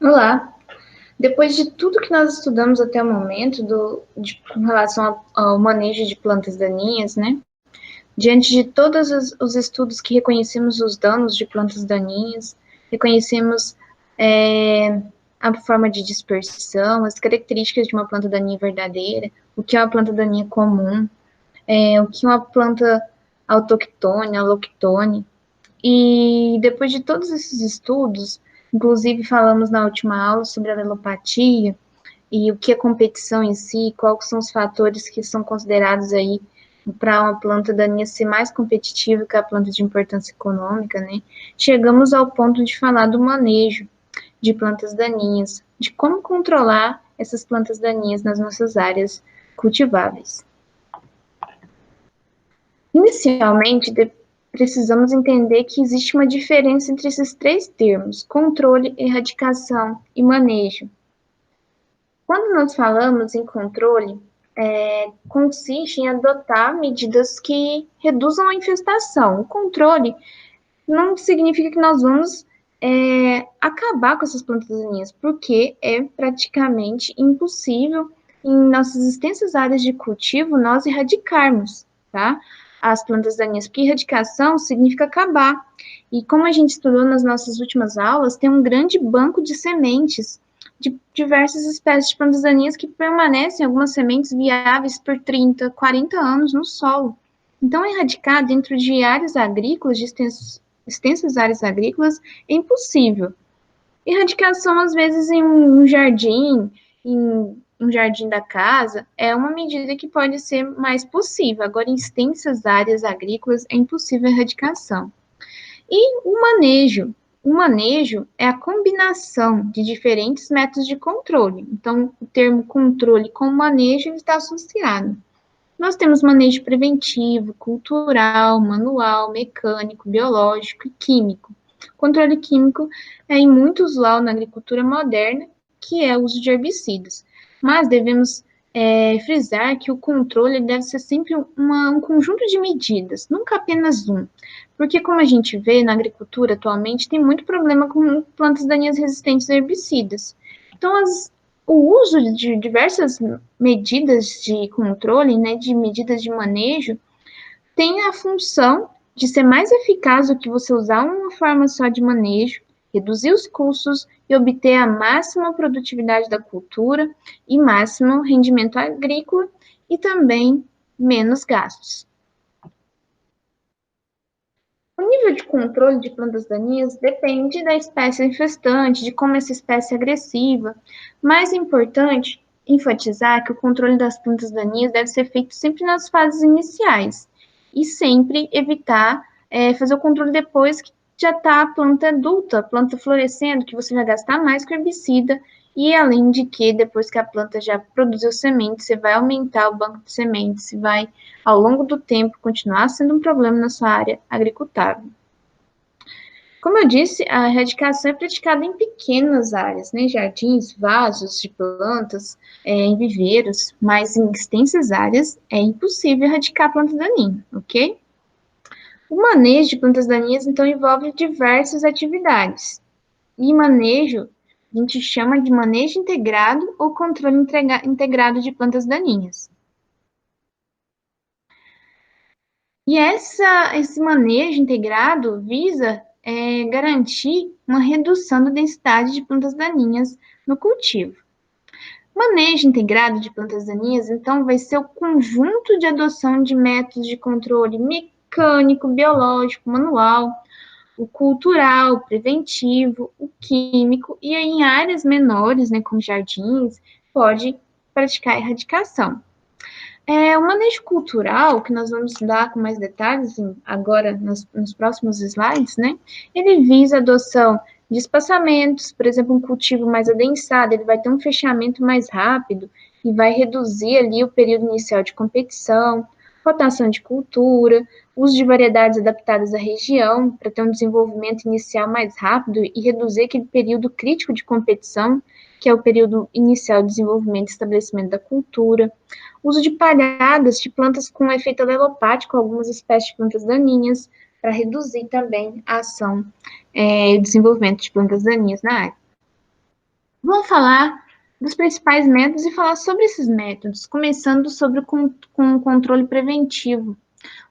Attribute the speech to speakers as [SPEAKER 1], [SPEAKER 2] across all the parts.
[SPEAKER 1] Olá! Depois de tudo que nós estudamos até o momento com relação ao manejo de plantas daninhas, né? Diante de todos os estudos que reconhecemos os danos de plantas daninhas, reconhecemos a forma de dispersão, as características de uma planta daninha verdadeira, o que é uma planta daninha comum, o que é uma planta autóctone, aloctone. E depois de todos esses estudos, inclusive falamos na última aula sobre a alelopatia e o que é competição em si, quais são os fatores que são considerados aí para uma planta daninha ser mais competitiva que a planta de importância econômica, né? Chegamos ao ponto de falar do manejo de plantas daninhas, de como controlar essas plantas daninhas nas nossas áreas cultiváveis. Inicialmente, precisamos entender que existe uma diferença entre esses três termos: controle, erradicação e manejo. Quando nós falamos em controle, consiste em adotar medidas que reduzam a infestação. O controle não significa que nós vamos acabar com essas plantas daninhas, porque é praticamente impossível, em nossas extensas áreas de cultivo, nós erradicarmos, tá? As plantas daninhas, porque erradicação significa acabar. E como a gente estudou nas nossas últimas aulas, tem um grande banco de sementes de diversas espécies de plantas daninhas que permanecem, algumas sementes viáveis por 30, 40 anos no solo. Então, erradicar dentro de áreas agrícolas, de extensas áreas agrícolas, é impossível. Erradicação, às vezes, em um jardim, em um jardim da casa, é uma medida que pode ser mais possível. Agora, em extensas áreas agrícolas, é impossível a erradicação. E o manejo. O manejo é a combinação de diferentes métodos de controle. Então, o termo controle com manejo está associado. Nós temos manejo preventivo, cultural, manual, mecânico, biológico e químico. Controle químico é em muito usual na agricultura moderna, que é o uso de herbicidas. Mas devemos frisar que o controle deve ser sempre um conjunto de medidas, nunca apenas um. Porque, como a gente vê na agricultura atualmente, tem muito problema com plantas daninhas resistentes a herbicidas. Então, o uso de diversas medidas de controle, né, de medidas de manejo, tem a função de ser mais eficaz do que você usar uma forma só de manejo, reduzir os custos e obter a máxima produtividade da cultura e máximo rendimento agrícola e também menos gastos. O nível de controle de plantas daninhas depende da espécie infestante, de como essa espécie é agressiva. Mais importante, enfatizar que o controle das plantas daninhas deve ser feito sempre nas fases iniciais e sempre evitar fazer o controle depois que já está a planta adulta, a planta florescendo, que você vai gastar mais com herbicida e além de que depois que a planta já produziu sementes, você vai aumentar o banco de sementes, e vai ao longo do tempo continuar sendo um problema na sua área agricultável. Como eu disse, a erradicação é praticada em pequenas áreas, né, jardins, vasos de plantas, em viveiros, mas em extensas áreas é impossível erradicar a planta daninha, ok? O manejo de plantas daninhas, então, envolve diversas atividades. E manejo, a gente chama de manejo integrado ou controle integrado de plantas daninhas. E esse manejo integrado visa garantir uma redução da densidade de plantas daninhas no cultivo. Manejo integrado de plantas daninhas, então, vai ser o conjunto de adoção de métodos de controle mecânico, biológico, manual, o cultural, o preventivo, o químico, e aí em áreas menores, né, como jardins, pode praticar erradicação. O manejo cultural, que nós vamos estudar com mais detalhes agora nos próximos slides, né? Ele visa a adoção de espaçamentos, por exemplo, um cultivo mais adensado, ele vai ter um fechamento mais rápido e vai reduzir ali o período inicial de competição, rotação de cultura, uso de variedades adaptadas à região, para ter um desenvolvimento inicial mais rápido e reduzir aquele período crítico de competição, que é o período inicial de desenvolvimento e estabelecimento da cultura, uso de palhadas de plantas com efeito alelopático, algumas espécies de plantas daninhas, para reduzir também a ação e o desenvolvimento de plantas daninhas na área. Vamos falar dos principais métodos e falar sobre esses métodos, começando sobre com o controle preventivo.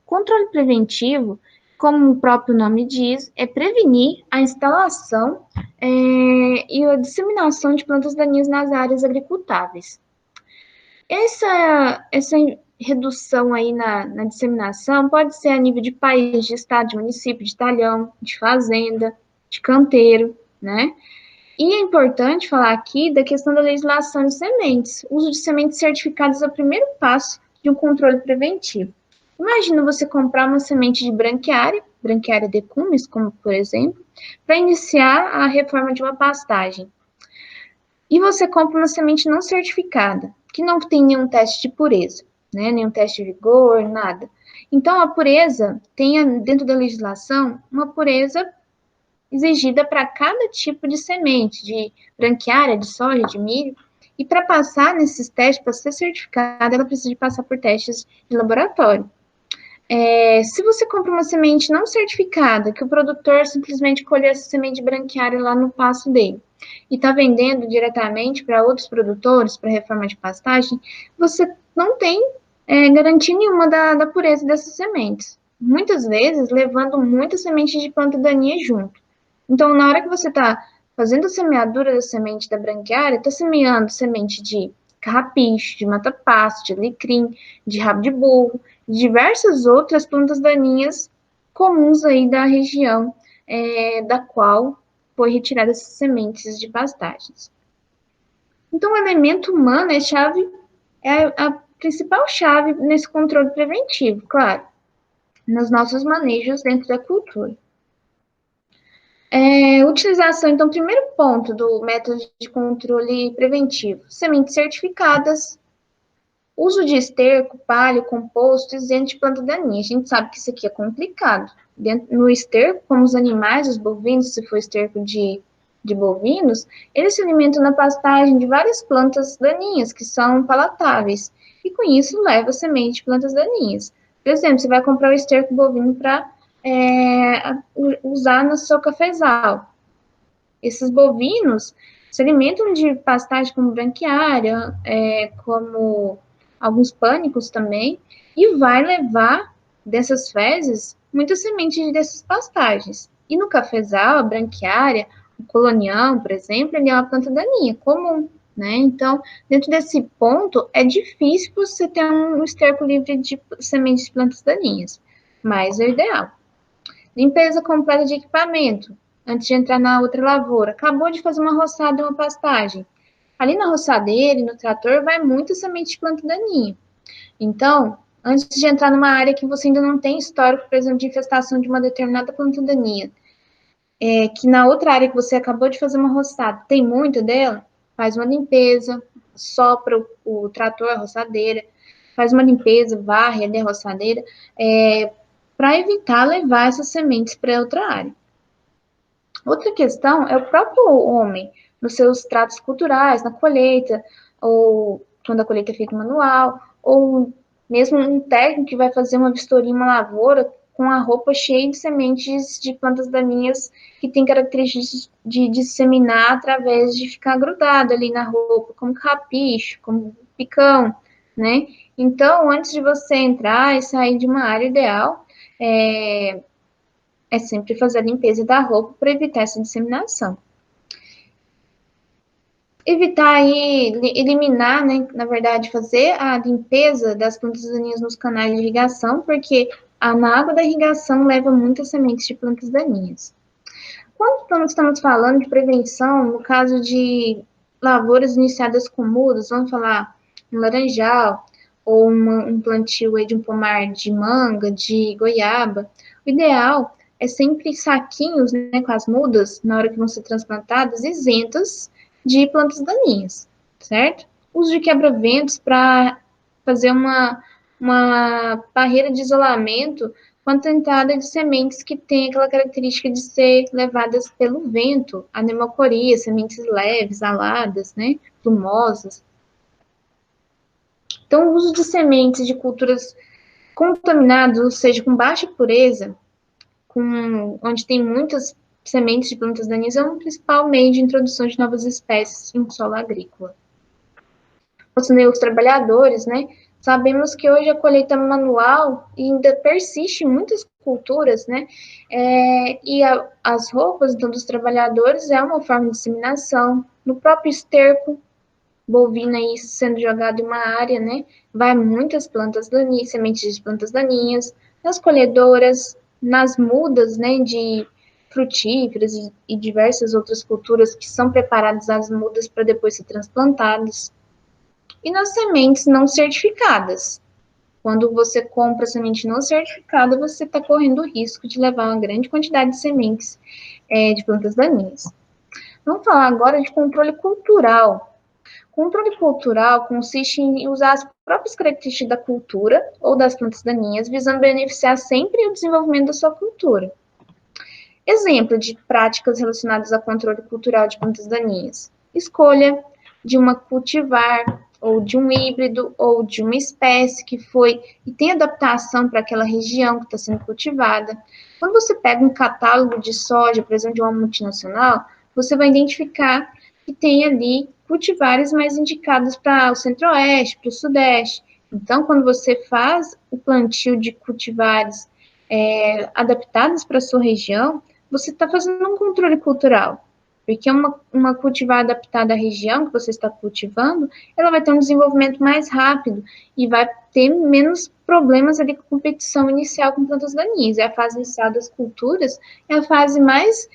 [SPEAKER 1] Controle preventivo, como o próprio nome diz, é prevenir a instalação e a disseminação de plantas daninhas nas áreas agricultáveis. Essa redução aí na disseminação pode ser a nível de país, de estado, de município, de talhão, de fazenda, de canteiro, né? E é importante falar aqui da questão da legislação de sementes. O uso de sementes certificadas é o primeiro passo de um controle preventivo. Imagina você comprar uma semente de branquiária decumis, como por exemplo, para iniciar a reforma de uma pastagem. E você compra uma semente não certificada, que não tem nenhum teste de pureza, né? Nenhum teste de vigor, nada. Então, a pureza tem dentro da legislação uma pureza exigida para cada tipo de semente, de branquiária, de soja, de milho. E para passar nesses testes, para ser certificada, ela precisa de passar por testes de laboratório. Se você compra uma semente não certificada, que o produtor simplesmente colheu essa semente branquiária lá no pasto dele, e está vendendo diretamente para outros produtores, para reforma de pastagem, você não tem garantia nenhuma da pureza dessas sementes. Muitas vezes, levando muitas sementes de planta daninha junto. Então, na hora que você está fazendo a semeadura da semente da branquiária, está semeando semente de carrapicho, de mata-pasto, de alecrim, de rabo de burro, de diversas outras plantas daninhas comuns aí da região da qual foi retirada essas sementes de pastagens. Então, o elemento humano é a principal chave nesse controle preventivo, claro, nos nossos manejos dentro da cultura. Utilização, então, primeiro ponto do método de controle preventivo, sementes certificadas, uso de esterco, palha, composto, isento de planta daninha. A gente sabe que isso aqui é complicado. No esterco, como os animais, os bovinos, se for esterco de bovinos, eles se alimentam na pastagem de várias plantas daninhas, que são palatáveis, e com isso leva semente de plantas daninhas. Por exemplo, você vai comprar o esterco bovino para usar no seu cafezal. Esses bovinos se alimentam de pastagem como branquiária, como alguns pânicos também, e vai levar dessas fezes muitas sementes dessas pastagens. E no cafezal, a branquiária, o colonião, por exemplo, ele é uma planta daninha comum, né? Então, dentro desse ponto, é difícil você ter um esterco livre de sementes de plantas daninhas, mas é o ideal. Limpeza completa de equipamento, antes de entrar na outra lavoura. Acabou de fazer uma roçada e uma pastagem. Ali na roçadeira e no trator vai muita semente de planta daninha. Então, antes de entrar numa área que você ainda não tem histórico, por exemplo, de infestação de uma determinada planta daninha, que na outra área que você acabou de fazer uma roçada tem muita dela, faz uma limpeza, sopra o trator, a roçadeira, faz uma limpeza, varre ali a roçadeira, para evitar levar essas sementes para outra área. Outra questão é o próprio homem, nos seus tratos culturais, na colheita, ou quando a colheita é feita manual, ou mesmo um técnico que vai fazer uma vistoria em uma lavoura com a roupa cheia de sementes de plantas daninhas que tem características de disseminar através de ficar grudado ali na roupa, como carrapicho, como picão, né? Então, antes de você entrar e sair de uma área ideal, é sempre fazer a limpeza da roupa para evitar essa disseminação. Evitar aí, eliminar, né, na verdade, fazer a limpeza das plantas daninhas nos canais de irrigação, porque na água da irrigação leva muitas sementes de plantas daninhas. Quando estamos falando de prevenção, no caso de lavouras iniciadas com mudas, vamos falar um laranjal, ou um plantio aí de um pomar de manga, de goiaba, o ideal é sempre saquinhos, né, com as mudas, na hora que vão ser transplantadas, isentas de plantas daninhas, certo? Uso de quebra-ventos para fazer uma barreira de isolamento quanto à entrada de sementes que têm aquela característica de ser levadas pelo vento, a pneumocoria, sementes leves, aladas, né, plumosas. Então, o uso de sementes de culturas contaminadas, ou seja, com baixa pureza, onde tem muitas sementes de plantas daninhas, é um principal meio de introdução de novas espécies em um solo agrícola. Os trabalhadores, né? Sabemos que hoje a colheita manual ainda persiste em muitas culturas, né? As roupas então, dos trabalhadores é uma forma de disseminação. No próprio esterco bovino aí sendo jogado em uma área, né? Vai muitas plantas daninhas, sementes de plantas daninhas, nas colhedoras, nas mudas, né? De frutíferas e diversas outras culturas que são preparadas as mudas para depois ser transplantadas. E nas sementes não certificadas. Quando você compra semente não certificada, você está correndo o risco de levar uma grande quantidade de sementes de plantas daninhas. Vamos falar agora de controle cultural. Controle cultural consiste em usar as próprias características da cultura ou das plantas daninhas, visando beneficiar sempre o desenvolvimento da sua cultura. Exemplo de práticas relacionadas ao controle cultural de plantas daninhas. Escolha de uma cultivar, ou de um híbrido, ou de uma espécie que foi e tem adaptação para aquela região que está sendo cultivada. Quando você pega um catálogo de soja, por exemplo, de uma multinacional, você vai identificar que tem ali cultivares mais indicados para o centro-oeste, para o sudeste. Então, quando você faz o plantio de cultivares adaptados para a sua região, você está fazendo um controle cultural. Porque uma cultivar adaptada à região que você está cultivando, ela vai ter um desenvolvimento mais rápido e vai ter menos problemas ali com a competição inicial com plantas daninhas. É a fase inicial das culturas, é a fase mais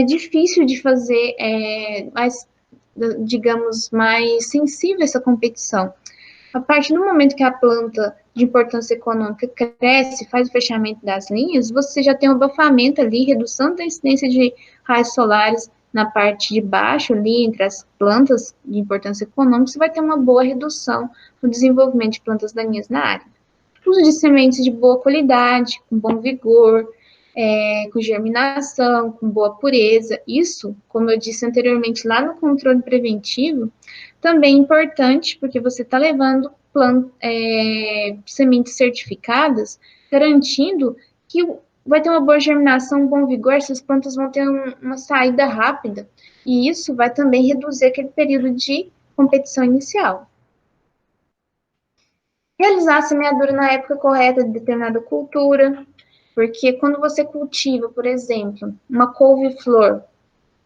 [SPEAKER 1] difícil de fazer, mais, digamos, mais sensível a essa competição. A partir do momento que a planta de importância econômica cresce, faz o fechamento das linhas, você já tem um abafamento ali, redução da incidência de raios solares na parte de baixo ali, entre as plantas de importância econômica, você vai ter uma boa redução no desenvolvimento de plantas daninhas na área. Uso de sementes de boa qualidade, com bom vigor, com germinação, com boa pureza. Isso, como eu disse anteriormente, lá no controle preventivo, também é importante, porque você está levando sementes certificadas, garantindo que vai ter uma boa germinação, um bom vigor, essas plantas vão ter uma saída rápida, e isso vai também reduzir aquele período de competição inicial. Realizar a semeadura na época correta de determinada cultura, porque quando você cultiva, por exemplo, uma couve-flor,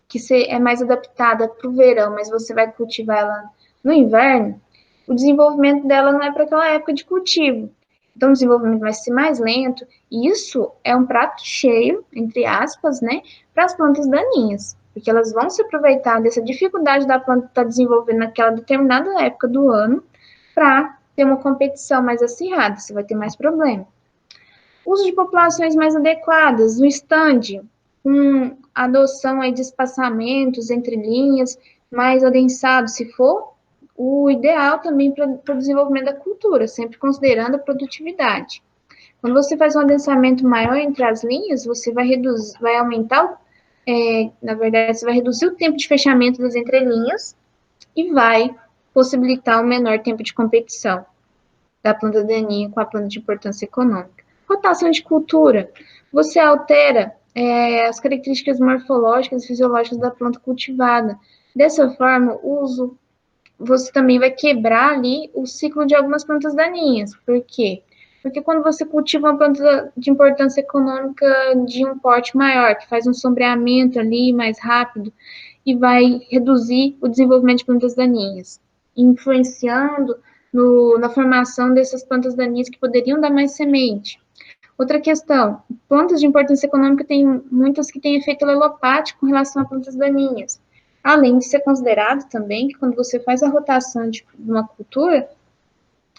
[SPEAKER 1] que é mais adaptada para o verão, mas você vai cultivar ela no inverno, o desenvolvimento dela não é para aquela época de cultivo. Então, o desenvolvimento vai ser mais lento, e isso é um prato cheio, entre aspas, né, para as plantas daninhas, porque elas vão se aproveitar dessa dificuldade da planta estar desenvolvendo naquela determinada época do ano para ter uma competição mais acirrada, você vai ter mais problema. Uso de populações mais adequadas, no stand, com adoção aí de espaçamentos entre linhas, mais adensado, se for o ideal também para o desenvolvimento da cultura, sempre considerando a produtividade. Quando você faz um adensamento maior entre as linhas, você vai reduzir, vai aumentar, na verdade, você vai reduzir o tempo de fechamento das entrelinhas e vai possibilitar um menor tempo de competição da planta daninha com a planta de importância econômica. Rotação de cultura. Você altera as características morfológicas e fisiológicas da planta cultivada. Dessa forma, você também vai quebrar ali o ciclo de algumas plantas daninhas. Por quê? Porque quando você cultiva uma planta de importância econômica de um porte maior, que faz um sombreamento ali mais rápido, e vai reduzir o desenvolvimento de plantas daninhas, influenciando na formação dessas plantas daninhas que poderiam dar mais semente. Outra questão, plantas de importância econômica tem muitas que têm efeito alelopático com relação a plantas daninhas. Além de ser considerado também que quando você faz a rotação de uma cultura,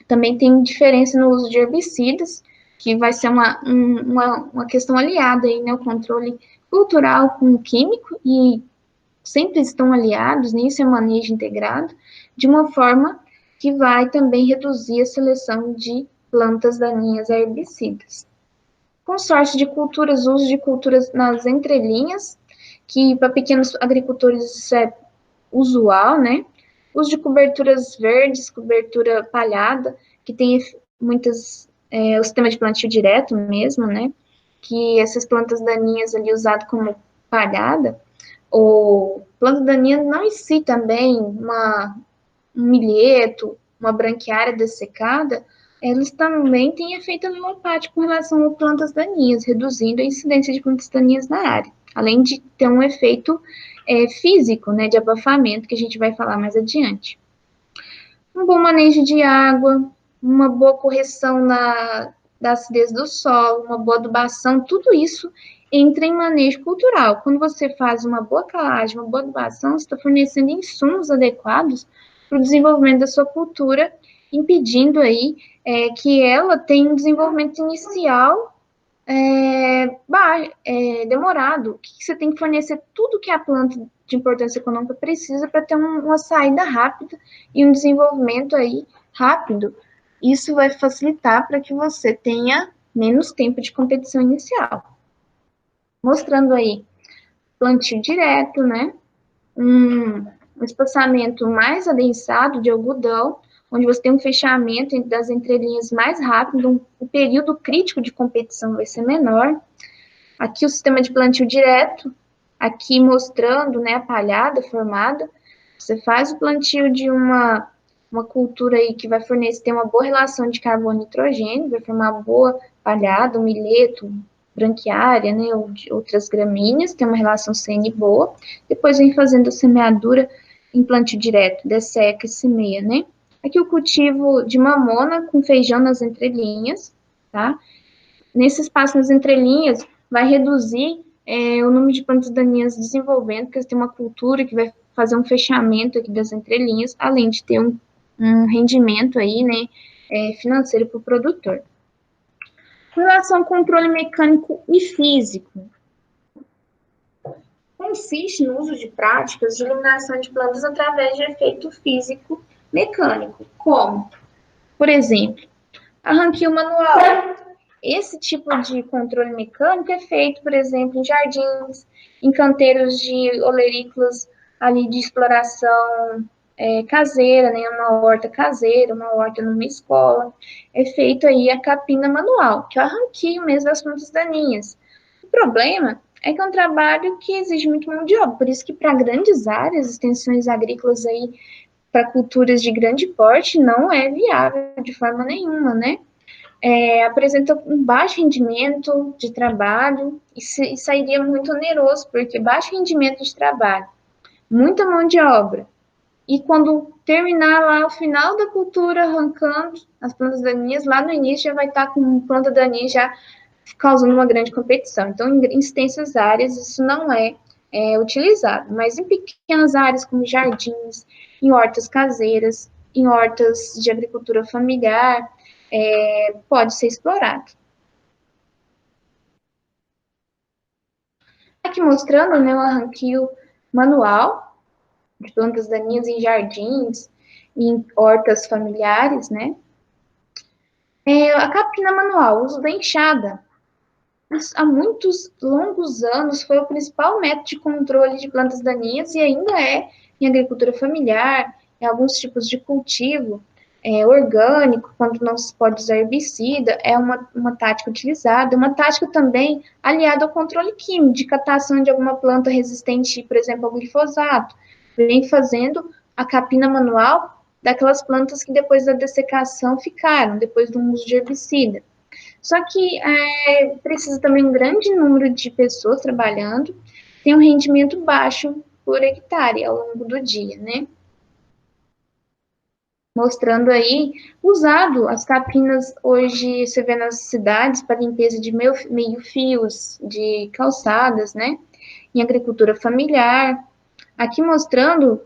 [SPEAKER 1] também tem diferença no uso de herbicidas, que vai ser uma questão aliada aí, né, o controle cultural com o químico, e sempre estão aliados, nisso é manejo integrado, de uma forma que vai também reduzir a seleção de plantas daninhas a herbicidas. Consórcio de culturas, uso de culturas nas entrelinhas, que para pequenos agricultores isso é usual, né? Uso de coberturas verdes, cobertura palhada, que tem muitas, o sistema de plantio direto mesmo, né? que essas plantas daninhas ali usadas como palhada, ou planta daninha não em si também, um milheto, uma branquiária dessecada, eles também têm efeito alopático com relação a plantas daninhas, reduzindo a incidência de plantas daninhas na área, além de ter um efeito físico, né, de abafamento, que a gente vai falar mais adiante. Um bom manejo de água, uma boa correção da acidez do solo, uma boa adubação, tudo isso entra em manejo cultural. Quando você faz uma boa calagem, uma boa adubação, você está fornecendo insumos adequados para o desenvolvimento da sua cultura, impedindo aí que ela tenha um desenvolvimento inicial demorado, que você tem que fornecer tudo que a planta de importância econômica precisa para ter uma saída rápida e um desenvolvimento aí rápido. Isso vai facilitar para que você tenha menos tempo de competição inicial. Mostrando aí plantio direto, né? Um espaçamento mais adensado de algodão, onde você tem um fechamento das entrelinhas mais rápido, o período crítico de competição vai ser menor. Aqui o sistema de plantio direto, aqui mostrando, né, a palhada formada. Você faz o plantio de uma cultura aí que vai fornecer, ter uma boa relação de carbono e nitrogênio, vai formar uma boa palhada, um milheto, branquiária, né, ou de outras gramíneas, tem uma relação CN boa. Depois vem fazendo a semeadura em plantio direto, desseca e semeia, né. Aqui o cultivo de mamona com feijão nas entrelinhas, tá? Nesse espaço nas entrelinhas, vai reduzir o número de plantas daninhas desenvolvendo, porque você tem uma cultura que vai fazer um fechamento aqui das entrelinhas, além de ter um rendimento aí, né, financeiro para o produtor. Com relação ao controle mecânico e físico, consiste no uso de práticas de eliminação de plantas através de efeito físico mecânico, como, por exemplo, arranquio manual. Esse tipo de controle mecânico é feito, por exemplo, em jardins, em canteiros de olerícolas ali de exploração caseira, né, uma horta caseira, uma horta numa escola. É feito aí a capina manual, que é o arranquio mesmo das plantas daninhas. O problema é que é um trabalho que exige muito mão de obra, por isso que para grandes áreas, extensões agrícolas aí, para culturas de grande porte, não é viável de forma nenhuma, né? Apresenta um baixo rendimento de trabalho e sairia muito oneroso, porque baixo rendimento de trabalho, muita mão de obra, e quando terminar lá o final da cultura arrancando as plantas daninhas, lá no início já vai estar com planta daninha já causando uma grande competição. Então, em extensas áreas, isso não é utilizado, mas em pequenas áreas como jardins, em hortas caseiras, em hortas de agricultura familiar, pode ser explorado. Aqui mostrando, né, o arranquio manual de plantas daninhas em jardins, em hortas familiares, né? A capina manual, o uso da enxada. Há muitos longos anos foi o principal método de controle de plantas daninhas e ainda é em agricultura familiar, em alguns tipos de cultivo orgânico, quando não se pode usar herbicida, é uma tática utilizada. Uma tática também aliada ao controle químico, de captação de alguma planta resistente, por exemplo, ao glifosato. Vem fazendo a capina manual daquelas plantas que depois da dessecação ficaram, depois do uso de herbicida. Só que precisa também um grande número de pessoas trabalhando, tem um rendimento baixo por hectare ao longo do dia, né? Mostrando aí, usado as capinas hoje você vê nas cidades para limpeza de meio-fios, de calçadas, né? Em agricultura familiar. Aqui mostrando,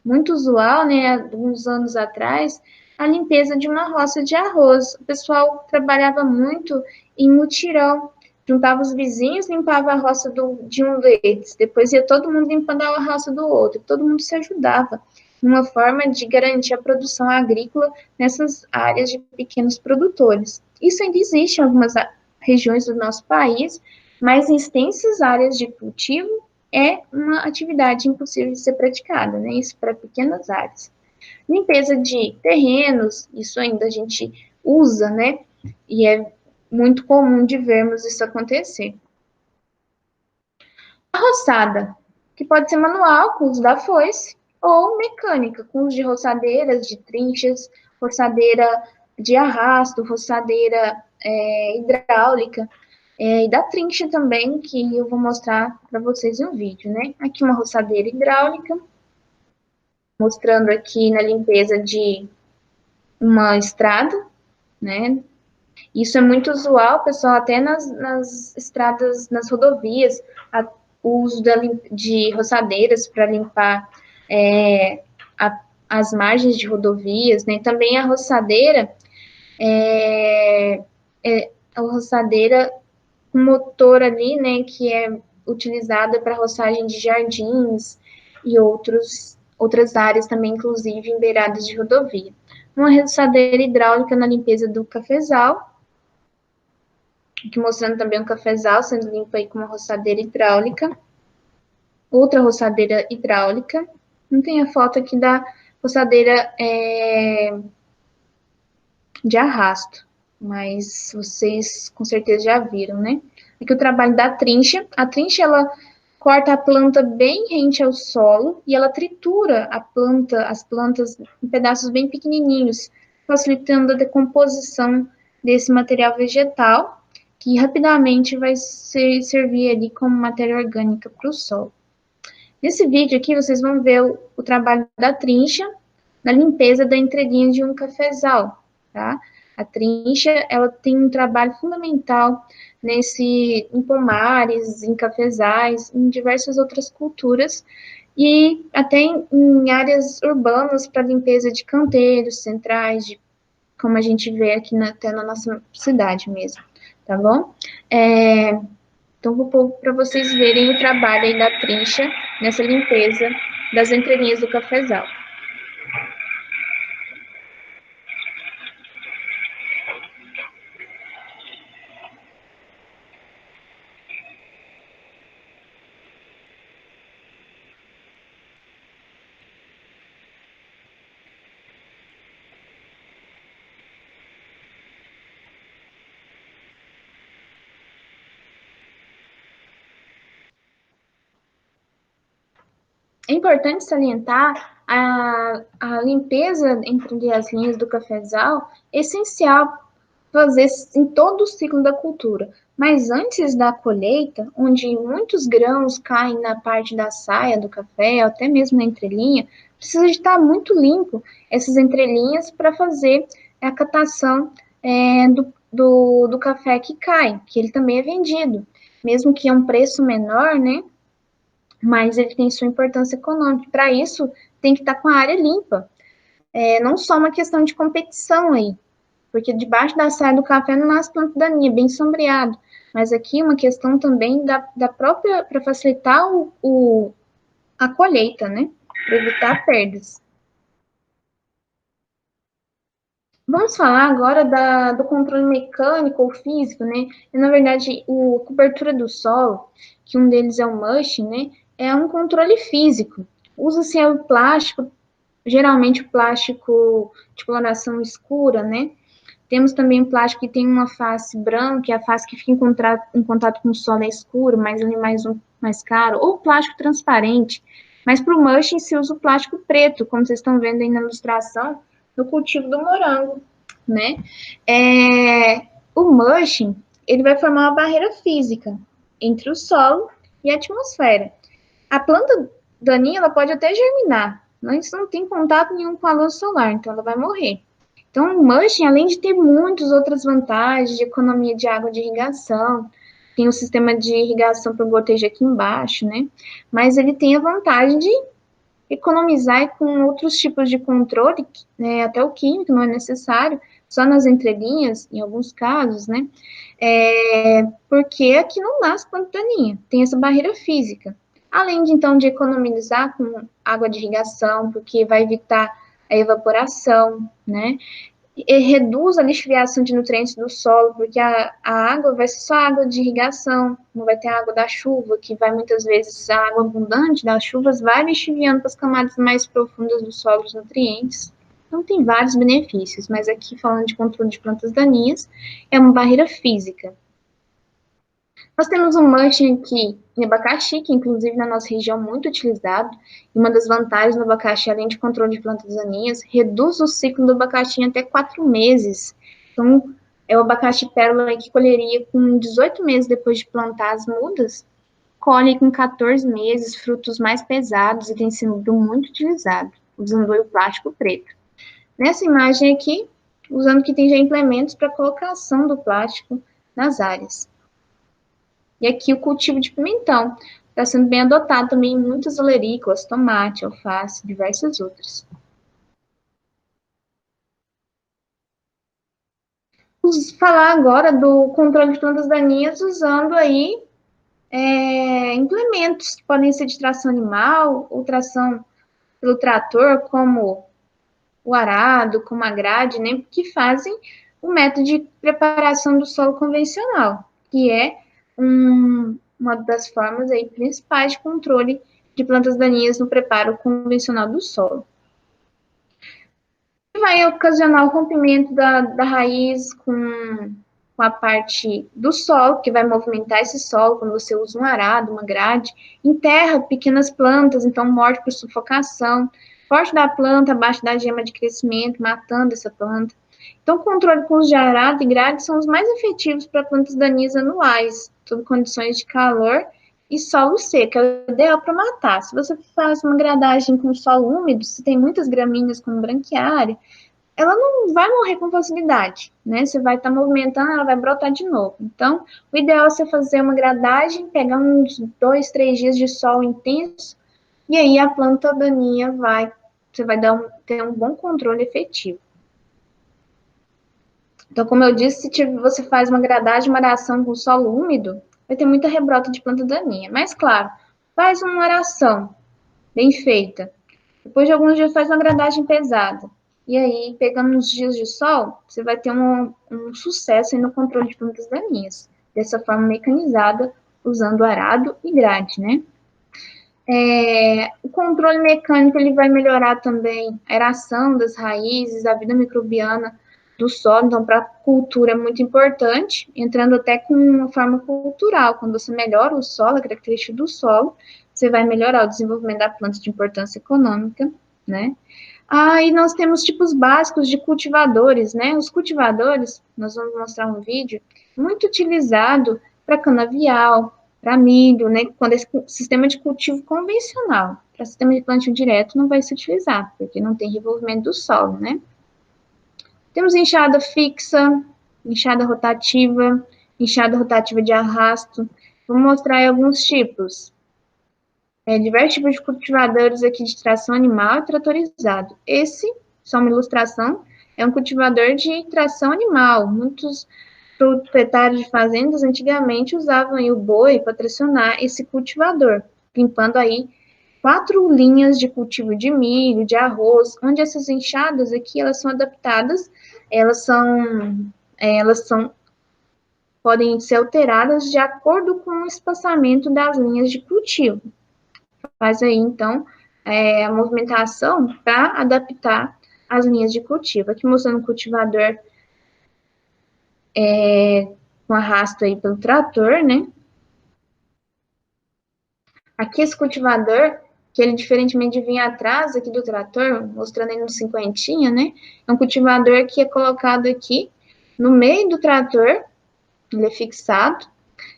[SPEAKER 1] muito usual, né? Há uns anos atrás, a limpeza de uma roça de arroz. O pessoal trabalhava muito em mutirão. Juntava os vizinhos, limpava a roça de um deles. Depois ia todo mundo limpando a roça do outro. Todo mundo se ajudava. Uma forma de garantir a produção agrícola nessas áreas de pequenos produtores. Isso ainda existe em algumas regiões do nosso país, mas em extensas áreas de cultivo é uma atividade impossível de ser praticada, né? Isso para pequenas áreas. Limpeza de terrenos, isso ainda a gente usa, né? E é muito comum de vermos isso acontecer. A roçada, que pode ser manual, com o uso da foice, ou mecânica, com o uso de roçadeiras, de trinchas, roçadeira de arrasto, roçadeira hidráulica, e da trincha também, que eu vou mostrar para vocês no vídeo, né? Aqui uma roçadeira hidráulica, mostrando aqui na limpeza de uma estrada, né? Isso é muito usual, pessoal, até nas estradas, nas rodovias, o uso de roçadeiras para limpar as margens de rodovias, né? Também a roçadeira a roçadeira com motor ali, né, que é utilizada para roçagem de jardins e outras áreas também, inclusive em beiradas de rodovia. Uma roçadeira hidráulica na limpeza do cafezal, aqui mostrando também um cafezal sendo limpo aí com uma roçadeira hidráulica. Outra roçadeira hidráulica. Não tem a foto aqui da roçadeira de arrasto, mas vocês com certeza já viram, né? Aqui o trabalho da trincha. A trincha, ela corta a planta bem rente ao solo e ela tritura as plantas em pedaços bem pequenininhos, facilitando a decomposição desse material vegetal, que rapidamente vai servir ali como matéria orgânica para o solo. Nesse vídeo aqui, vocês vão ver o trabalho da trincha na limpeza da entrelinha de um cafezal, tá? A trincha, ela tem um trabalho fundamental em pomares, em cafezais, em diversas outras culturas, e até em áreas urbanas para limpeza de canteiros centrais, como a gente vê aqui até na nossa cidade mesmo, tá bom? Então, vou pôr para vocês verem o trabalho aí da trincha nessa limpeza das entrelinhas do cafezal. É importante salientar a limpeza entre as linhas do cafezal, é essencial fazer em todo o ciclo da cultura. Mas antes da colheita, onde muitos grãos caem na parte da saia do café, ou até mesmo na entrelinha, precisa de estar muito limpo essas entrelinhas para fazer a catação do café que cai, que ele também é vendido. Mesmo que é um preço menor, né? Mas ele tem sua importância econômica. Para isso, tem que estar com a área limpa. Não só uma questão de competição aí, porque debaixo da saia do café não nasce planta daninha, bem sombreado. Mas aqui uma questão também da própria, para facilitar a colheita, né? Para evitar perdas. Vamos falar agora do controle mecânico ou físico, né? E, na verdade, a cobertura do solo, que um deles é o mulching, né? É um controle físico. Usa-se o plástico, geralmente o plástico de coloração escura, né? Temos também o plástico que tem uma face branca, que é a face que fica em contato com o solo é escuro, mas ele é mais caro, ou plástico transparente. Mas para o mulching se usa o plástico preto, como vocês estão vendo aí na ilustração, no cultivo do morango, né? O mulching, ele vai formar uma barreira física entre o solo e a atmosfera. A planta daninha, ela pode até germinar, mas não tem contato nenhum com a luz solar, então ela vai morrer. Então, o mulching, além de ter muitas outras vantagens de economia de água de irrigação, tem o sistema de irrigação por gotejo aqui embaixo, né? Mas ele tem a vantagem de economizar com outros tipos de controle, né? Até o químico não é necessário, só nas entrelinhas, em alguns casos, né? Porque aqui não nasce planta daninha, tem essa barreira física. Além de, então, de economizar com água de irrigação, porque vai evitar a evaporação, né? E reduz a lixiviação de nutrientes do solo, porque a água vai ser só água de irrigação, não vai ter água da chuva, que vai muitas vezes, a água abundante das chuvas vai lixiviando para as camadas mais profundas do solo os nutrientes. Então, tem vários benefícios, mas aqui, falando de controle de plantas daninhas, é uma barreira física. Nós temos um mulching aqui em abacaxi, que inclusive na nossa região é muito utilizado. E uma das vantagens do abacaxi, além de controle de plantas daninhas, reduz o ciclo do abacaxi em até 4 meses. Então, é o abacaxi pérola que colheria com 18 meses depois de plantar as mudas, colhe com 14 meses, frutos mais pesados e tem sido muito utilizado, usando o plástico preto. Nessa imagem aqui, usando que tem já implementos para colocação do plástico nas áreas. E aqui o cultivo de pimentão está sendo bem adotado também em muitas olerícolas, tomate, alface, diversas outras. Vamos falar agora do controle de plantas daninhas usando aí implementos que podem ser de tração animal ou tração pelo trator, como o arado, como a grade, né, que fazem o método de preparação do solo convencional, que é uma das formas aí principais de controle de plantas daninhas no preparo convencional do solo. Vai ocasionar o rompimento da raiz com a parte do solo, que vai movimentar esse solo quando você usa um arado, uma grade, enterra pequenas plantas, então morte por sufocação, corte da planta abaixo da gema de crescimento, matando essa planta. Então, o controle com os de arado e grade são os mais efetivos para plantas daninhas anuais, sob condições de calor e solo seco, é o ideal para matar. Se você faz uma gradagem com solo úmido, se tem muitas gramíneas como branquiária, ela não vai morrer com facilidade, né? Você vai estar movimentando, ela vai brotar de novo. Então, o ideal é você fazer uma gradagem, pegar uns 2, 3 dias de sol intenso, e aí a planta daninha você vai ter um bom controle efetivo. Então, como eu disse, se você faz uma gradagem, uma aração com solo úmido, vai ter muita rebrota de planta daninha. Mas, claro, faz uma aração bem feita. Depois de alguns dias, faz uma gradagem pesada. E aí, pegando uns dias de sol, você vai ter um sucesso no controle de plantas daninhas. Dessa forma mecanizada, usando arado e grade, né? O controle mecânico ele vai melhorar também a aeração das raízes, a vida microbiana do solo, então para a cultura é muito importante, entrando até com uma forma cultural, quando você melhora o solo, a característica do solo, você vai melhorar o desenvolvimento da planta de importância econômica, né? E nós temos tipos básicos de cultivadores, né? Os cultivadores, nós vamos mostrar um vídeo, muito utilizado para canavial, para milho, né? Quando esse sistema de cultivo convencional, para sistema de plantio direto, não vai se utilizar, porque não tem revolvimento do solo, né? Temos enxada fixa, enxada rotativa de arrasto. Vou mostrar aí alguns tipos. Diversos tipos de cultivadores aqui de tração animal e tratorizado. Esse, só uma ilustração, é um cultivador de tração animal. Muitos proprietários de fazendas antigamente usavam aí o boi para tracionar esse cultivador, limpando aí 4 linhas de cultivo de milho, de arroz, onde essas enxadas aqui, elas são adaptadas, elas podem ser alteradas de acordo com o espaçamento das linhas de cultivo. Faz aí, então, a movimentação para adaptar as linhas de cultivo. Aqui mostrando o cultivador com arrasto aí pelo trator, né? Aqui esse cultivador, que ele diferentemente de vir atrás aqui do trator, mostrando aí no cinquentinha, né? É um cultivador que é colocado aqui no meio do trator, ele é fixado,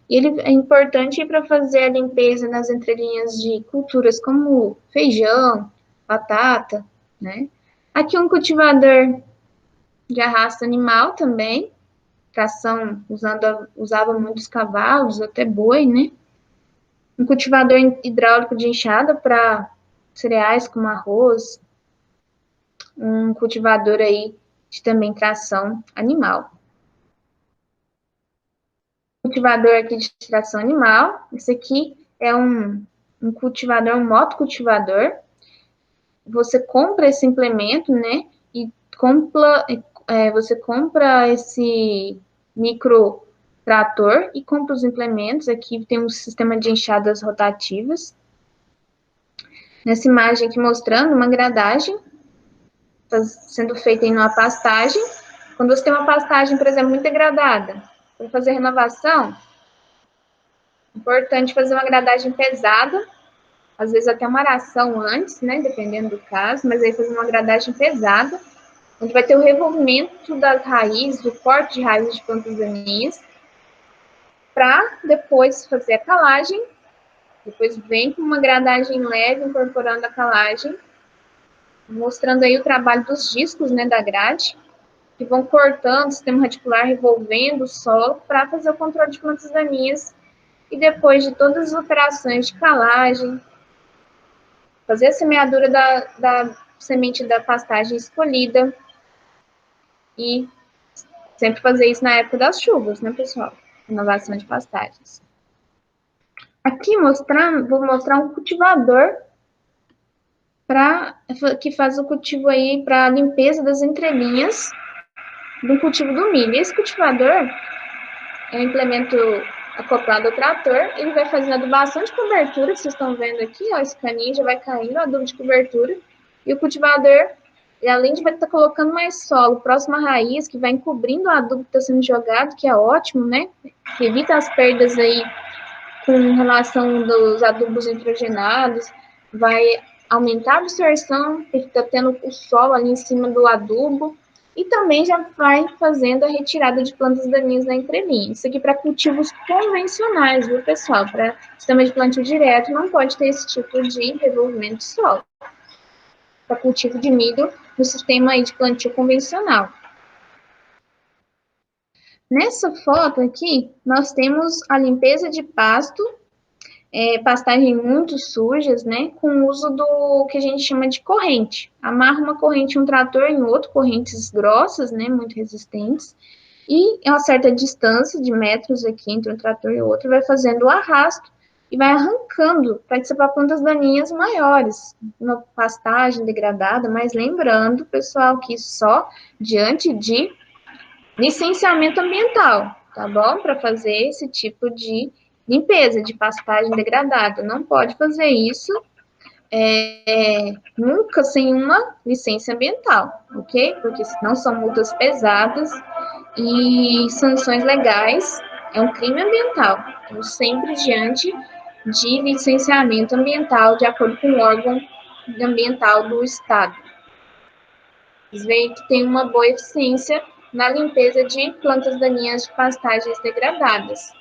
[SPEAKER 1] e ele é importante para fazer a limpeza nas entrelinhas de culturas como feijão, batata, né? Aqui um cultivador de arrasto animal também, tração usava muitos cavalos, até boi, né? Um cultivador hidráulico de enxada para cereais como arroz, um cultivador aí de também tração animal. Cultivador aqui de tração animal, esse aqui é um cultivador, um motocultivador. Você compra esse implemento, né, e você compra esse micro trator e compra os implementos. Aqui tem um sistema de enxadas rotativas. Nessa imagem aqui mostrando uma gradagem sendo feita em uma pastagem. Quando você tem uma pastagem, por exemplo, muito degradada, para fazer renovação, é importante fazer uma gradagem pesada, às vezes até uma aração antes, né, dependendo do caso, mas aí fazer uma gradagem pesada, onde vai ter o revolvimento das raízes, o corte de raízes de plantas daninhas, para depois fazer a calagem. Depois vem com uma gradagem leve, incorporando a calagem, mostrando aí o trabalho dos discos, né, da grade, que vão cortando o sistema radicular, revolvendo o solo para fazer o controle de plantas daninhas. E depois de todas as operações de calagem, fazer a semeadura da semente da pastagem escolhida e sempre fazer isso na época das chuvas, né, pessoal? Renovação de pastagens. Aqui vou mostrar um cultivador que faz o cultivo aí para limpeza das entrelinhas do cultivo do milho. Esse cultivador é um implemento acoplado ao trator, ele vai fazer a adubação de cobertura, que vocês estão vendo aqui, ó, esse caninho já vai caindo, o adubo de cobertura, e o cultivador, além de estar colocando mais solo próximo à raiz, que vai encobrindo o adubo que está sendo jogado, que é ótimo, né? Que evita as perdas aí com relação dos adubos nitrogenados, vai aumentar a absorção, porque está tendo o solo ali em cima do adubo, e também já vai fazendo a retirada de plantas daninhas na entrelinha. Isso aqui para cultivos convencionais, viu, pessoal? Para sistema de plantio direto, não pode ter esse tipo de revolvimento de solo. Para cultivo de milho no sistema aí de plantio convencional. Nessa foto aqui, nós temos a limpeza de pasto, pastagem muito sujas, né, com o uso do que a gente chama de corrente. Amarra uma corrente em um trator em outro, correntes grossas, né, muito resistentes, e a uma certa distância de metros aqui entre um trator e outro, vai fazendo o arrasto e vai arrancando para dissipar plantas daninhas maiores, uma pastagem degradada, mas lembrando, pessoal, que só diante de licenciamento ambiental, tá bom? Para fazer esse tipo de limpeza de pastagem degradada. Não pode fazer isso nunca sem uma licença ambiental, ok? Porque senão são multas pesadas e sanções legais. É um crime ambiental. Então, sempre diante de licenciamento ambiental, de acordo com o órgão ambiental do Estado. Vocês veem que tem uma boa eficiência na limpeza de plantas daninhas de pastagens degradadas.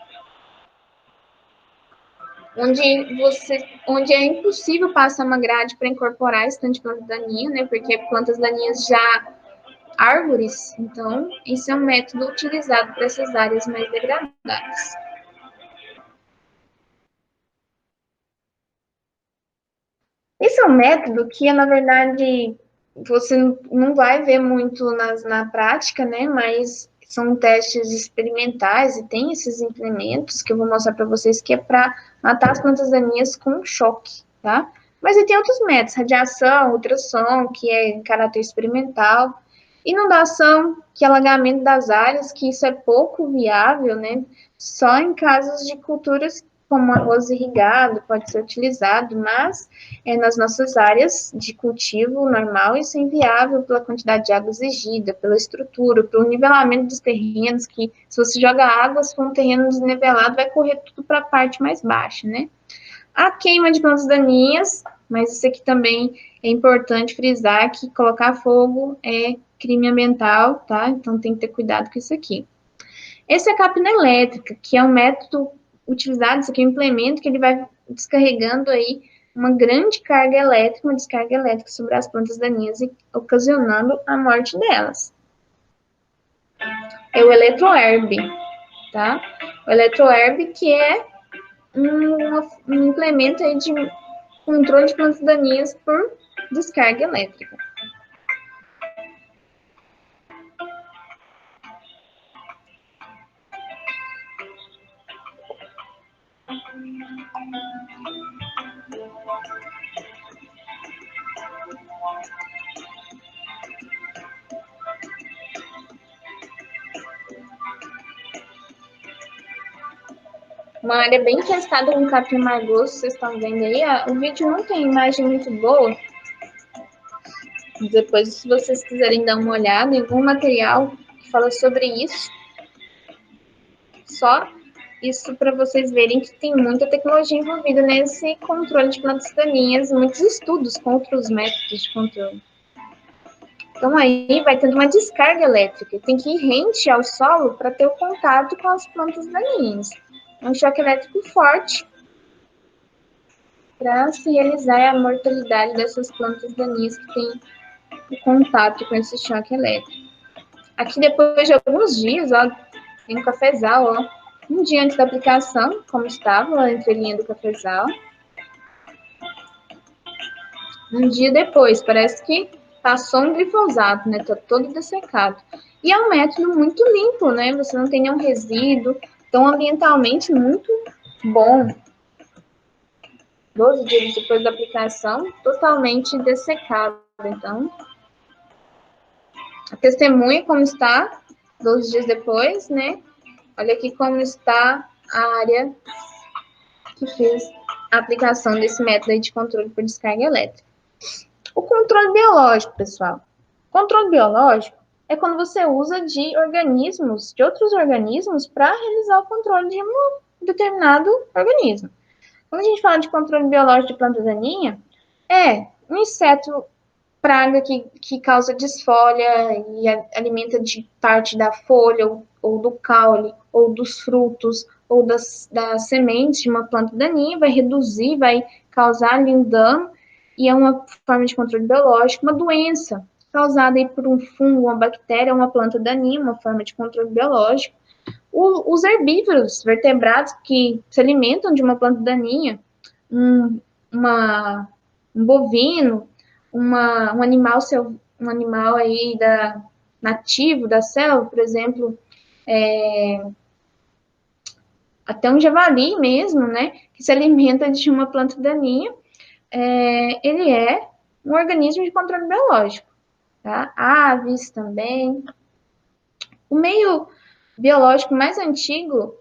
[SPEAKER 1] Onde é impossível passar uma grade para incorporar esse tanto de planta daninha, né? Porque plantas daninhas já árvores, então esse é um método utilizado para essas áreas mais degradadas. Esse é um método que, na verdade, você não vai ver muito na prática, né? Mas são testes experimentais e tem esses implementos que eu vou mostrar para vocês que é para matar as plantas daninhas com choque, tá? Mas aí tem outros métodos, radiação, ultrassom, que é em caráter experimental, inundação, que é alagamento das áreas, que isso é pouco viável, né? Só em casos de culturas como arroz irrigado pode ser utilizado, mas nas nossas áreas de cultivo normal, isso é inviável pela quantidade de água exigida, pela estrutura, pelo nivelamento dos terrenos, que se você joga água, se for um terreno desnivelado, vai correr tudo para a parte mais baixa, né? A queima de plantas daninhas, mas isso aqui também é importante frisar que colocar fogo é crime ambiental, tá? Então tem que ter cuidado com isso aqui. Essa é a capina elétrica, que é um método utilizado, isso aqui é um implemento que ele vai descarregando aí uma grande carga elétrica, uma descarga elétrica sobre as plantas daninhas e ocasionando a morte delas. É o eletroherb, tá? O eletroherb que é um implemento aí de controle de plantas daninhas por descarga elétrica. Uma área bem infestada com capim amargoso, vocês estão vendo aí. O vídeo não tem imagem muito boa, Depois, se vocês quiserem dar uma olhada em algum material que fala sobre isso, só isso para vocês verem que tem muita tecnologia envolvida nesse controle de plantas daninhas, muitos estudos com outros métodos de controle. Então, aí vai tendo uma descarga elétrica, tem que ir rente ao solo para ter o contato com as plantas daninhas. Um choque elétrico forte para se realizar a mortalidade dessas plantas daninhas que têm o contato com esse choque elétrico. Aqui, depois de alguns dias, ó, tem um cafezal, ó, um dia antes da aplicação, como estava a entrelinha do cafezal. Um dia depois, parece que passou um glifosato, né? Tá todo dessecado. E é um método muito limpo, né? Você não tem nenhum resíduo, então ambientalmente muito bom. 12 dias depois da aplicação, totalmente dessecado. Então, a testemunha como está, 12 dias depois, né? Olha aqui como está a área que fez a aplicação desse método de controle por descarga elétrica. O controle biológico, pessoal. Controle biológico é quando você usa de organismos, de outros organismos, para realizar o controle de um determinado organismo. Quando a gente fala de controle biológico de planta daninha, é um inseto praga que causa desfolha e alimenta de parte da folha, ou do caule, ou dos frutos, ou das sementes de uma planta daninha, vai reduzir, vai causar ali um dano, e é uma forma de controle biológico. Uma doença causada aí por um fungo, uma bactéria, uma planta daninha, uma forma de controle biológico. Os herbívoros vertebrados que se alimentam de uma planta daninha, um, um bovino, um animal aí nativo da selva, por exemplo, até um javali mesmo, né, que se alimenta de uma planta daninha, ele é um organismo de controle biológico, tá? Aves também. O meio biológico mais antigo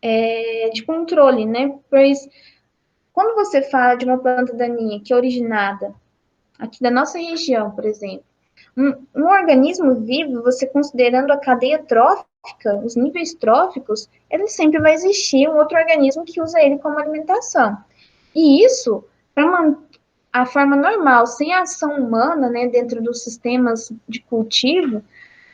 [SPEAKER 1] é de controle, né, pois quando você fala de uma planta daninha que é originada aqui da nossa região, por exemplo, um organismo vivo, você considerando a cadeia trófica, os níveis tróficos, ele sempre vai existir um outro organismo que usa ele como alimentação. E isso, para a forma normal, sem a ação humana, né, dentro dos sistemas de cultivo,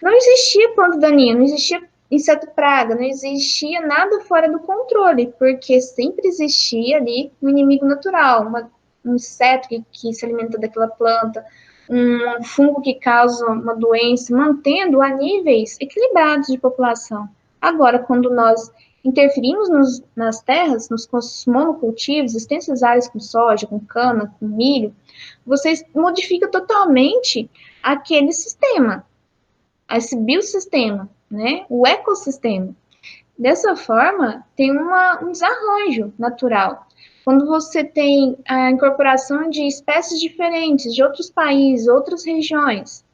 [SPEAKER 1] não existia planta daninha, não existia inseto praga, não existia nada fora do controle, porque sempre existia ali um inimigo natural, um inseto que se alimenta daquela planta, um fungo que causa uma doença, mantendo a níveis equilibrados de população. Agora, quando nós interferimos nas terras, nos monocultivos, extensas áreas com soja, com cana, com milho, vocês modificam totalmente aquele sistema, esse biossistema, né? O ecossistema. Dessa forma, tem um desarranjo natural. Quando você tem a incorporação de espécies diferentes, de outros países, outras regiões,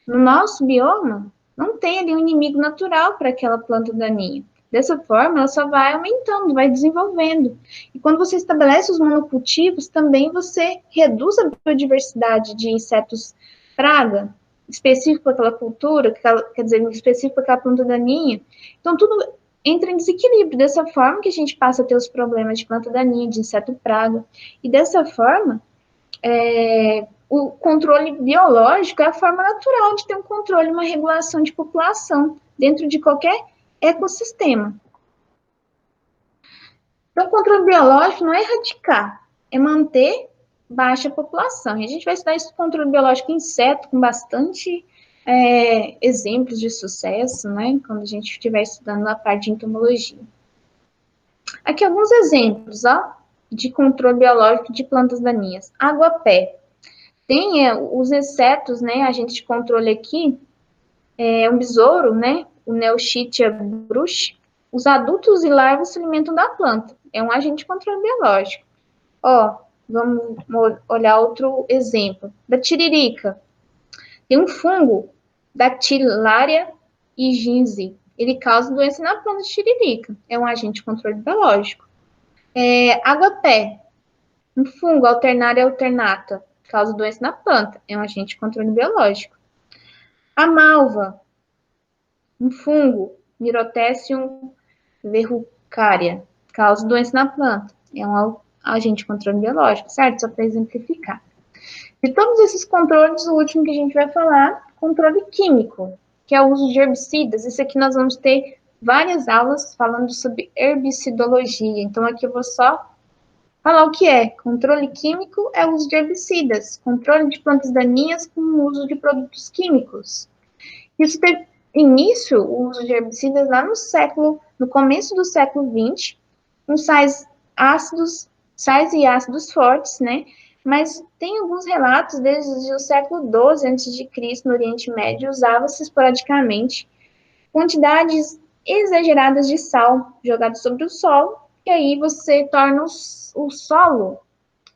[SPEAKER 1] no nosso bioma, não tem ali um inimigo natural para aquela planta daninha. Dessa forma, ela só vai aumentando, vai desenvolvendo. E quando você estabelece os monocultivos, também você reduz a biodiversidade de insetos praga, específico para aquela cultura, quer dizer, específico para aquela planta daninha. Então, tudo entra em desequilíbrio. Dessa forma que a gente passa a ter os problemas de planta daninha, de inseto praga. E dessa forma, o controle biológico é a forma natural de ter um controle, uma regulação de população dentro de qualquer ecossistema. Então, o controle biológico não é erradicar, é manter baixa população. E a gente vai estudar esse controle biológico em inseto com bastante exemplos de sucesso, né? Quando a gente estiver estudando na parte de entomologia. Aqui alguns exemplos, ó, de controle biológico de plantas daninhas. Aguapé. Tem os insetos, né, agente de controle aqui, um besouro, né, o Neochitia bruxi. Os adultos e larvas se alimentam da planta. É um agente de controle biológico. Ó, vamos olhar outro exemplo. Da tiririca. Tem um fungo, Dactylaria higiense. Ele causa doença na planta de tiririca. É um agente de controle biológico. Aguapé. Um fungo, Alternaria alternata. causa doença na planta, é um agente de controle biológico. A malva, um fungo, Myrtecium verrucaria, causa doença na planta, é um agente de controle biológico, certo? Só para exemplificar. De todos esses controles, o último que a gente vai falar, controle químico, que é o uso de herbicidas. Isso aqui nós vamos ter várias aulas falando sobre herbicidologia. Então, aqui eu vou só falar o que é. Controle químico é o uso de herbicidas. Controle de plantas daninhas com o uso de produtos químicos. Isso teve início, o uso de herbicidas, lá no começo do século XX, com sais e ácidos fortes, né? Mas tem alguns relatos desde o século XII a.C., no Oriente Médio, usava-se esporadicamente quantidades exageradas de sal jogadas sobre o solo, e aí você torna o solo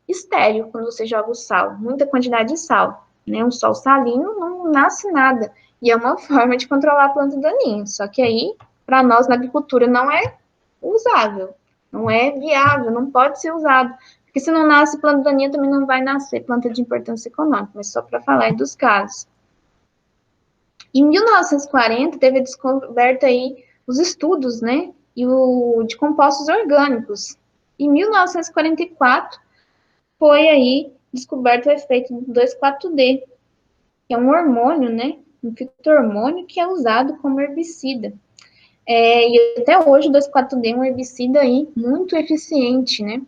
[SPEAKER 1] estéril quando você joga o sal, muita quantidade de sal. Né? Um solo salino não nasce nada, e é uma forma de controlar a planta daninha. Só que aí, para nós na agricultura, não é usável, não é viável, não pode ser usado. Porque se não nasce planta daninha, também não vai nascer planta de importância econômica, mas só para falar aí dos casos. Em 1940, teve a descoberta aí os estudos, né, de compostos orgânicos. Em 1944, foi aí descoberto o efeito do 2,4-D, que é um hormônio, né, um fito-hormônio que é usado como herbicida. E até hoje o 2,4-D é um herbicida aí muito eficiente, né?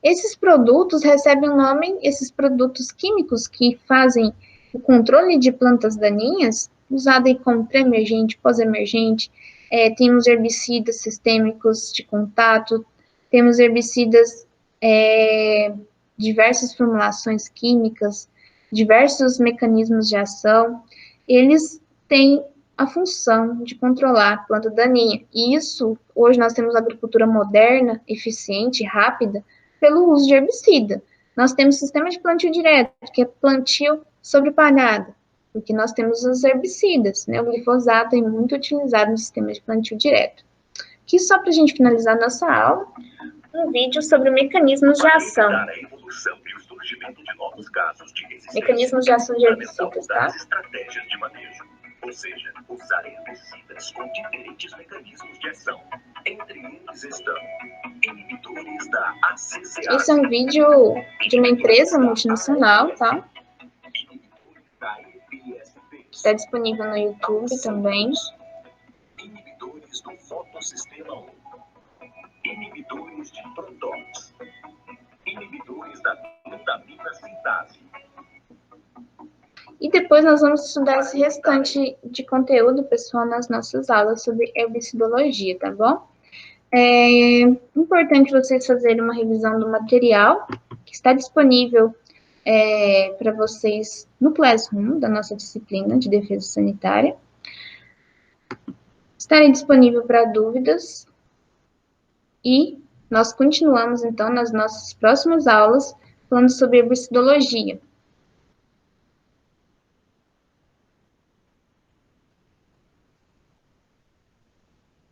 [SPEAKER 1] Esses produtos recebem o nome, esses produtos químicos que fazem o controle de plantas daninhas, usado aí como pré-emergente, pós-emergente, temos herbicidas sistêmicos de contato, temos herbicidas, diversas formulações químicas, diversos mecanismos de ação, eles têm a função de controlar a planta daninha. E isso, hoje nós temos agricultura moderna, eficiente, rápida, pelo uso de herbicida. Nós temos sistema de plantio direto, que é plantio sobre palhada, porque nós temos os herbicidas, né? O glifosato é muito utilizado no sistema de plantio direto. Aqui, só para a gente finalizar nossa aula, um vídeo sobre mecanismos de ação. Mecanismos de ação de herbicidas, tá?
[SPEAKER 2] Estratégias de manejo. Ou seja, usar herbicidas com diferentes mecanismos de ação. Entre eles estão inibidores da ACCA.
[SPEAKER 1] Esse é um vídeo de uma empresa multinacional, tá? Está disponível no YouTube também.
[SPEAKER 2] Inibidores do fotossistema 1. Inibidores de protóns. Inibidores da glutamina sintase.
[SPEAKER 1] E depois nós vamos estudar esse restante de conteúdo, pessoal, nas nossas aulas sobre herbicidologia, tá bom? É importante vocês fazerem uma revisão do material que está disponível para vocês no Classroom da nossa disciplina de defesa sanitária. Estarem disponível para dúvidas e nós continuamos, então, nas nossas próximas aulas falando sobre herbicidologia.